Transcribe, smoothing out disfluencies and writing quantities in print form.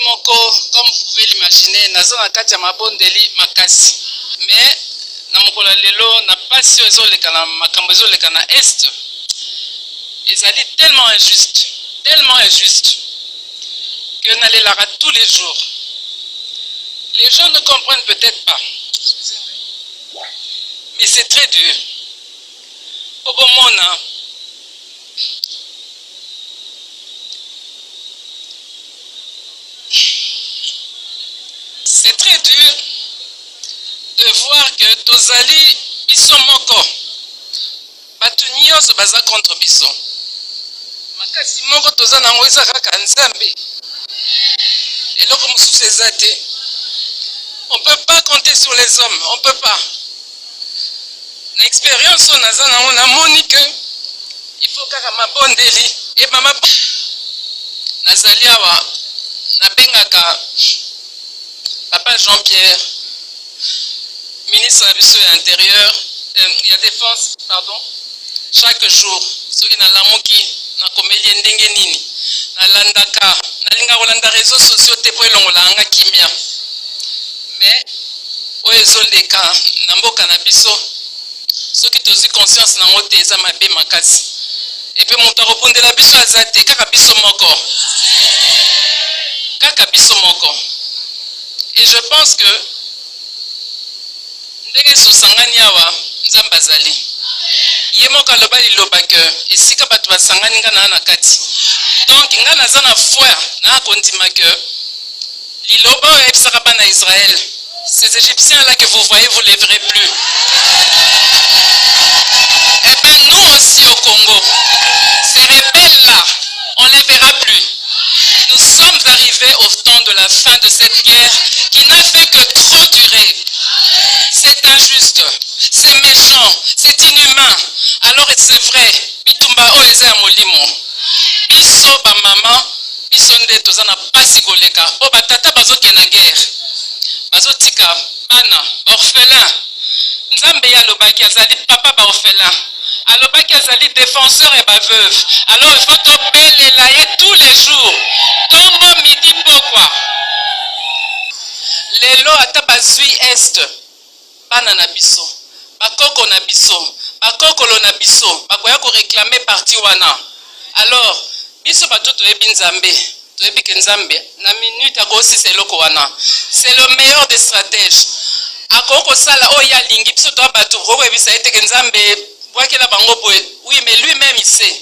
moko, comme vous pouvez l'imaginer, nazo na kati ya mabondeli makasi. Mais na mokolo lelo na pasi ezoleka na makambo ezoleka na est. Ezali tellement injuste que nalelaka tous les jours. Les gens ne comprennent peut-être pas. Mais c'est très dur. Obomona. C'est très dur de voir que tozali biso moko. Batu nyonso baza contre biso. Makasi moko toza nango eza kaka Nzambe. Eloko mosusu eza te. On ne peut pas compter sur les hommes, on ne peut pas. L'expérience on a monique, il faut kaka mabondeli et mama nazali awa nabengaka Papa Jean-Pierre, ministre de l'Intérieur, il y a défense, pardon, chaque jour, ceux qui na lamuki na komelie ndenge nini, na landaka, na linga kolanda réseaux sociaux te po elongola anga kimia. Mais oyezo leka na mboka na biso, ceux qui tozi conscience na ngote eza mabe makasi. Et puis moto akobondela biso azate kaka biso moko. Kaka biso moko. Et je pense que ndenge sosangani awa Nzambe azali. Ye moko aloba liloba ke esika bato basangani nga na kati. Donc nga naza na foi na kondima ke liloba oyo ebisaka bana Israël. Ces Égyptiens là que vous voyez, vous ne les verrez plus. Et bien nous aussi au Congo, ces rebelles là, on ne les verra plus. Nous sommes arrivés au temps de la fin de cette guerre qui n'a fait que trop durer. C'est injuste, c'est méchant, c'est inhumain. Alors c'est vrai, bitumba o eza molimo. Biso ba mama, biso nde tozana pasi koleka. O batata bazoke na guerre. Bazotika bana orphelin. Nzambe ya lobaki azali papa ba orphelin. Alobaki azali défenseur et ba veuve. Alors il faut tobelela ye tous les jours. Tongo midi pokwa. Lelo ata bazui est. Bana na biso. Bakoko na biso. Bakokolo na biso. Bakoya ko réclamer parti wana. Alors, biso batoto yebi Nzambe. Toyebi ke Nzambe na minute akosi seloko wana. C'est le meilleur des stratèges. Akoko sala oya lingi biso to bato ko yebisa ete ke Nzambe bwakela bango boye. Oui, mais lui-même il sait.